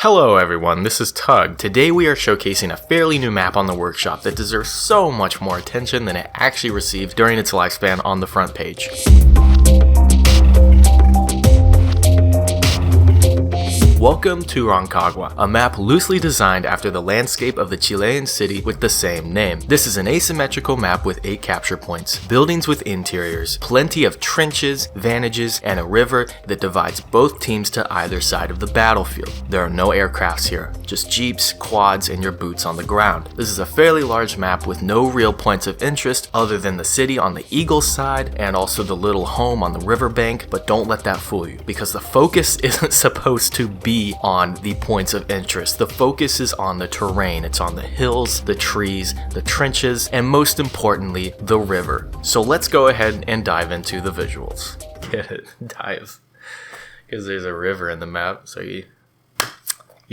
Hello everyone, this is Tug. Today we are showcasing a fairly new map on the workshop that deserves so much more attention than it actually received during its lifespan on the front page. Welcome to Rancagua, a map loosely designed after the landscape of the Chilean city with the same name. This is an asymmetrical map with 8 capture points, buildings with interiors, plenty of trenches, vantages, and a river that divides both teams to either side of the battlefield. There are no aircrafts here, just jeeps, quads, and your boots on the ground. This is a fairly large map with no real points of interest other than the city on the eagle side and also the little home on the riverbank, but don't let that fool you, because the focus isn't supposed to be on the points of interest. The focus is on the terrain. It's on the hills, the trees, the trenches, and most importantly, the river. So let's go ahead and dive into the visuals. Get it? Dive. Because there's a river in the map, so you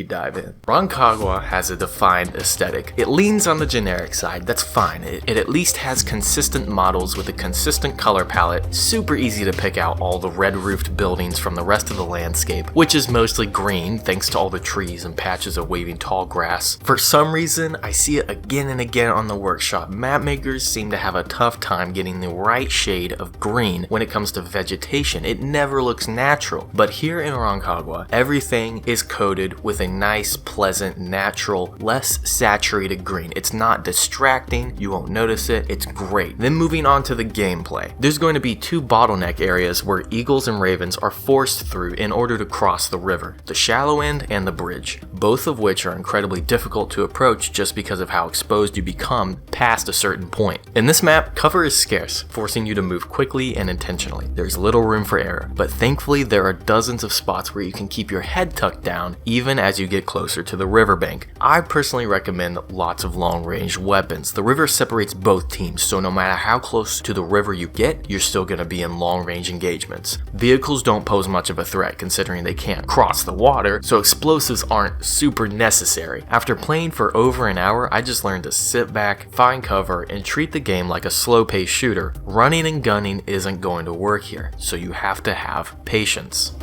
dive in. Rancagua has a defined aesthetic. It leans on the generic side, that's fine. It at least has consistent models with a consistent color palette, super easy to pick out all the red roofed buildings from the rest of the landscape, which is mostly green thanks to all the trees and patches of waving tall grass. For some reason, I see it again and again on the workshop. Map makers seem to have a tough time getting the right shade of green when it comes to vegetation. It never looks natural. But here in Rancagua, everything is coated with a nice, pleasant, natural, less saturated green. It's not distracting, you won't notice it, it's great. Then moving on to the gameplay. There's going to be 2 bottleneck areas where eagles and ravens are forced through in order to cross the river, the shallow end and the bridge, both of which are incredibly difficult to approach just because of how exposed you become past a certain point. In this map, cover is scarce, forcing you to move quickly and intentionally. There's little room for error, but thankfully there are dozens of spots where you can keep your head tucked down even as you get closer to the riverbank. I personally recommend lots of long-range weapons. The river separates both teams, so no matter how close to the river you get, you're still going to be in long-range engagements. Vehicles don't pose much of a threat considering they can't cross the water, so explosives aren't super necessary. After playing for over an hour, I just learned to sit back, find cover, and treat the game like a slow-paced shooter. Running and gunning isn't going to work here, so you have to have patience.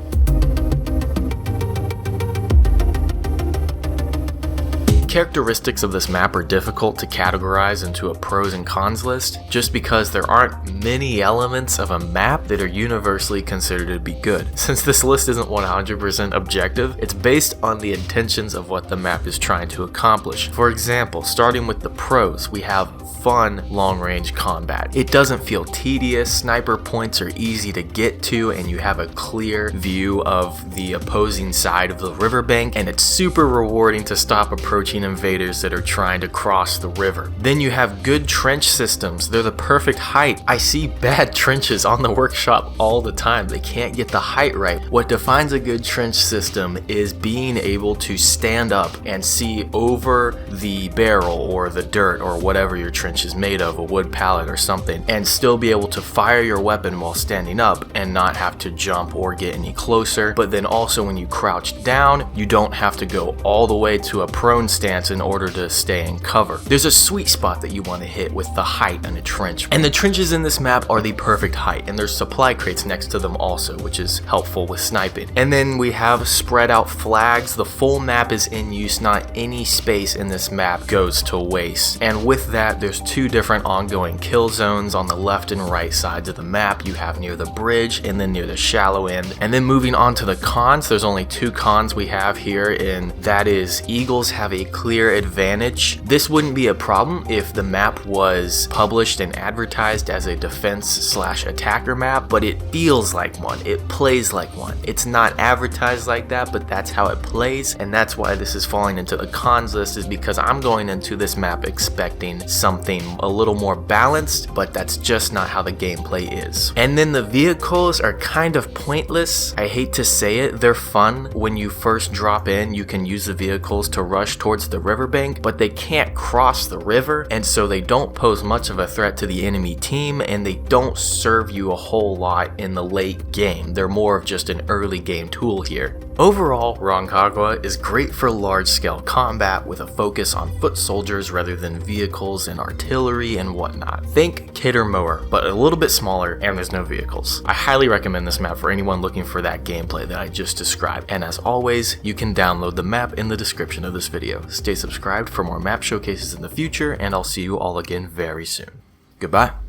Characteristics of this map are difficult to categorize into a pros and cons list just because there aren't many elements of a map that are universally considered to be good. Since this list isn't 100% objective, it's based on the intentions of what the map is trying to accomplish. For example, starting with the pros, we have fun long-range combat. It doesn't feel tedious, sniper points are easy to get to, and you have a clear view of the opposing side of the riverbank, and it's super rewarding to stop approaching invaders that are trying to cross the river. Then you have good trench systems. They're the perfect height. I see bad trenches on the workshop all the time. They can't get the height right. What defines a good trench system is being able to stand up and see over the barrel or the dirt or whatever your trench is made of, a wood pallet or something, and still be able to fire your weapon while standing up and not have to jump or get any closer. But then also when you crouch down, you don't have to go all the way to a prone stance in order to stay in cover. There's a sweet spot that you want to hit with the height in a trench. And the trenches in this map are the perfect height, and there's supply crates next to them also, which is helpful with sniping. And then we have spread out flags. The full map is in use, not any space in this map goes to waste. And with that, there's 2 different ongoing kill zones on the left and right sides of the map. You have near the bridge and then near the shallow end. And then moving on to the cons, there's only 2 cons we have here, and that is eagles have a clear advantage. This wouldn't be a problem if the map was published and advertised as a defense/attacker map, but it feels like one. It plays like one. It's not advertised like that, but that's how it plays, and that's why this is falling into the cons list, is because I'm going into this map expecting something a little more balanced, but that's just not how the gameplay is. And then the vehicles are kind of pointless. I hate to say it, they're fun. When you first drop in, you can use the vehicles to rush towards the riverbank, but they can't cross the river, and so they don't pose much of a threat to the enemy team, and they don't serve you a whole lot in the late game. They're more of just an early game tool here. Overall, Rancagua is great for large-scale combat with a focus on foot soldiers rather than vehicles and artillery and whatnot. Think Kidder Mower, but a little bit smaller and there's no vehicles. I highly recommend this map for anyone looking for that gameplay that I just described, and as always, you can download the map in the description of this video. Stay subscribed for more map showcases in the future, and I'll see you all again very soon. Goodbye.